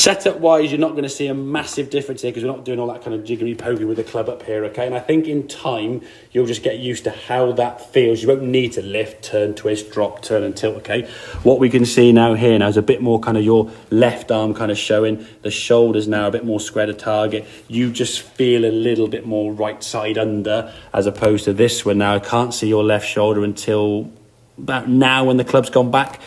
Setup wise, you're not going to see a massive difference here because we're not doing all that kind of jiggery pokery with the club up here, okay? And I think in time you'll just get used to how that feels. You won't need to lift, turn, twist, drop, turn and tilt, okay? What we can see now here now is a bit more kind of your left arm kind of showing, the shoulders now a bit more square to target. You just feel a little bit more right side under as opposed to this one now. I can't see your left shoulder until about now when the club's gone back.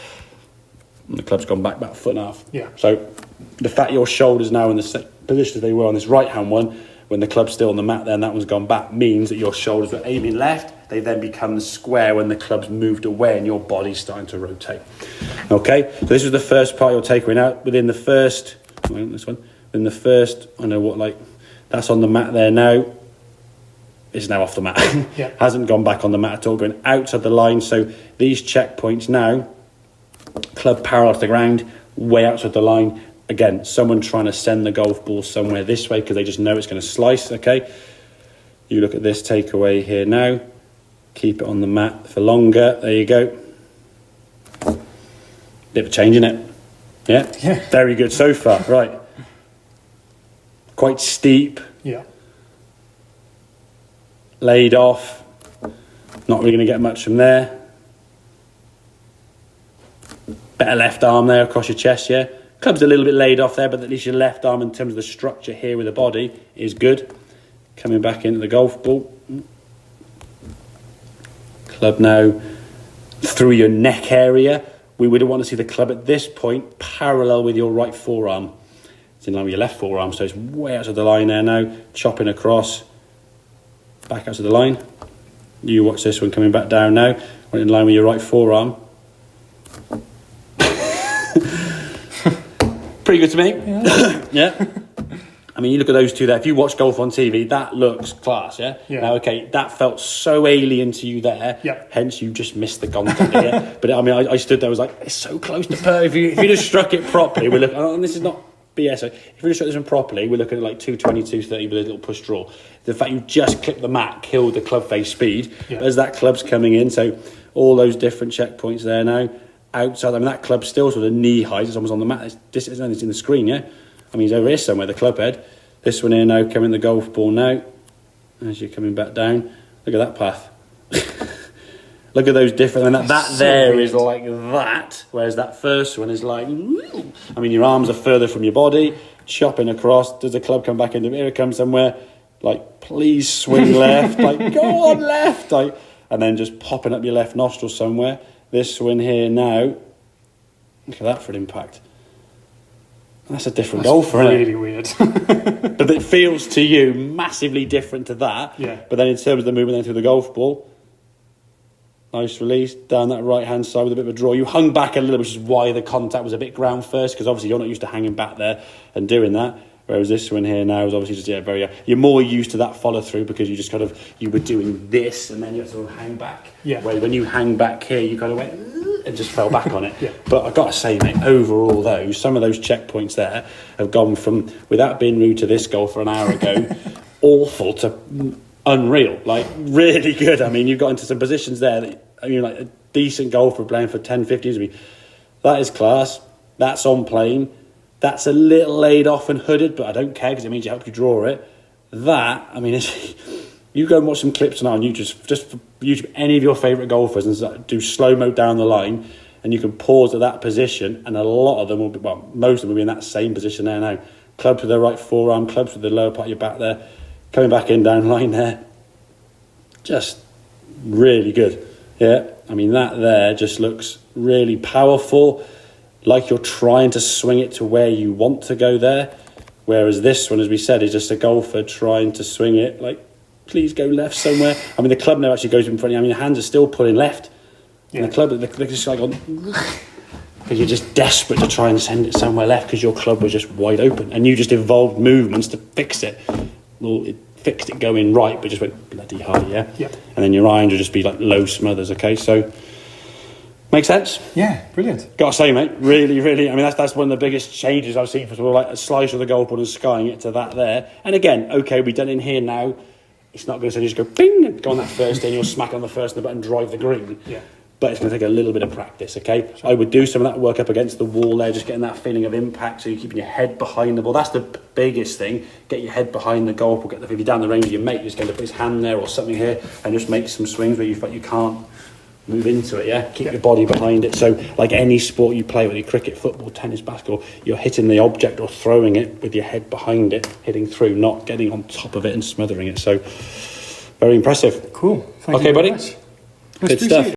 And the club's gone back about a foot and a half. Yeah. So the fact your shoulders now in the position they were on this right hand one, when the club's still on the mat there and that one's gone back, means that your shoulders were aiming left. They then become square when the club's moved away and your body's starting to rotate. Okay, so this was the first part you'll take away. Now within the first, this one, in the first, I know what, like, that's on the mat there now. It's now off the mat. Yeah. Hasn't gone back on the mat at all, going outside the line. So these checkpoints now, club parallel to the ground, way outside the line. Again, someone trying to send the golf ball somewhere this way because they just know it's going to slice, okay? You look at this takeaway here now. Keep it on the mat for longer. There you go. Bit of a change in it. Yeah? Yeah. Very good so far. Right. Quite steep. Yeah. Laid off. Not really going to get much from there. Better left arm there across your chest, yeah? Club's a little bit laid off there, but at least your left arm in terms of the structure here with the body is good. Coming back into the golf ball. Club now through your neck area. We would want to see the club at this point parallel with your right forearm. It's in line with your left forearm, so it's way out of the line there now. Chopping across. Back out of the line. You watch this one coming back down now. Right in line with your right forearm. Pretty good to me. Yeah. Yeah. I mean, you look at those two there. If you watch golf on TV, that looks class, yeah? Yeah. Now, okay, that felt so alien to you there. Yeah. Hence, you just missed the contact. Yeah? But I mean, I stood there, I was like, it's so close to per. If you just struck it properly, we're looking, and this is not BS. If you just struck this one properly, we're looking at like 220, 230 with a little push draw. The fact you just clipped the mat killed the club face speed. Yeah. As that club's coming in, so all those different checkpoints there now. Outside, I mean, that club's still sort of knee height. It's almost on the mat. It's in the screen, yeah? I mean, he's over here somewhere, the club head. This one here now, coming the golf ball now. As you're coming back down. Look at that path. Look at those different... And that so there weird. Is like that, whereas that first one is like... I mean, your arms are further from your body, chopping across. Does the club come back into... Here it comes somewhere. Like, please swing left. Like, go on left. Like, and then just popping up your left nostril somewhere. This one here now, look at that for an impact. That's a different golfer, isn't it? Really weird. But it feels to you massively different to that. Yeah. But then in terms of the movement then through the golf ball, nice release down that right-hand side with a bit of a draw. You hung back a little, which is why the contact was a bit ground first, because obviously you're not used to hanging back there and doing that. Whereas this one here now is obviously just very. You're more used to that follow through because you just kind of you were doing this and then you sort of hang back. Yeah. Where when you hang back here, you kind of went and just fell back on it. Yeah. But I've got to say, mate, overall some of those checkpoints there have gone from, without being rude to this golfer an hour ago, awful to unreal. Like really good. I mean, you've got into some positions there that like a decent golfer playing for 10, 50 years. I mean, that is class. That's on plane. That's a little laid off and hooded, but I don't care because it means you help you draw it. That, I mean, you go and watch some clips now on YouTube, just for YouTube, any of your favourite golfers, and do slow-mo down the line, and you can pause at that position, and a lot of them will be, well, most of them will be in that same position there now. Clubs with their right forearm, clubs with the lower part of your back there, coming back in down line there. Just really good. Yeah, I mean, that there just looks really powerful. Like you're trying to swing it to where you want to go there. Whereas this one, as we said, is just a golfer trying to swing it. Like, please go left somewhere. I mean, the club now actually goes in front of you. I mean, the hands are still pulling left. Yeah. And the club, they're just like on... Because you're just desperate to try and send it somewhere left because your club was just wide open. And you just evolved movements to fix it. Well, it fixed it going right, but just went bloody high, yeah? Yeah. And then your irons would just be like low smothers, okay? So... Makes sense? Yeah, brilliant. Gotta say, mate, really, really. I mean, that's one of the biggest changes I've seen for sort of like a slice of the golf ball and skying it to that there. And again, okay, we've done in here now. It's not going to say just go bing and go on that first in, you'll smack on the first and the button, drive the green. Yeah. but it's going to take a little bit of practice, okay? I would do some of that work up against the wall there, just getting that feeling of impact, so you're keeping your head behind the ball. That's the biggest thing. Get your head behind the goal. If you're down the range with your mate, you're just going to put his hand there or something here and just make some swings where you can't move into it, yeah? Keep your body behind it. So like any sport you play, whether you cricket, football, tennis, basketball, you're hitting the object or throwing it with your head behind it, hitting through, not getting on top of it and smothering it. So very impressive. Cool. Thank okay, you very buddy. much. Good stuff.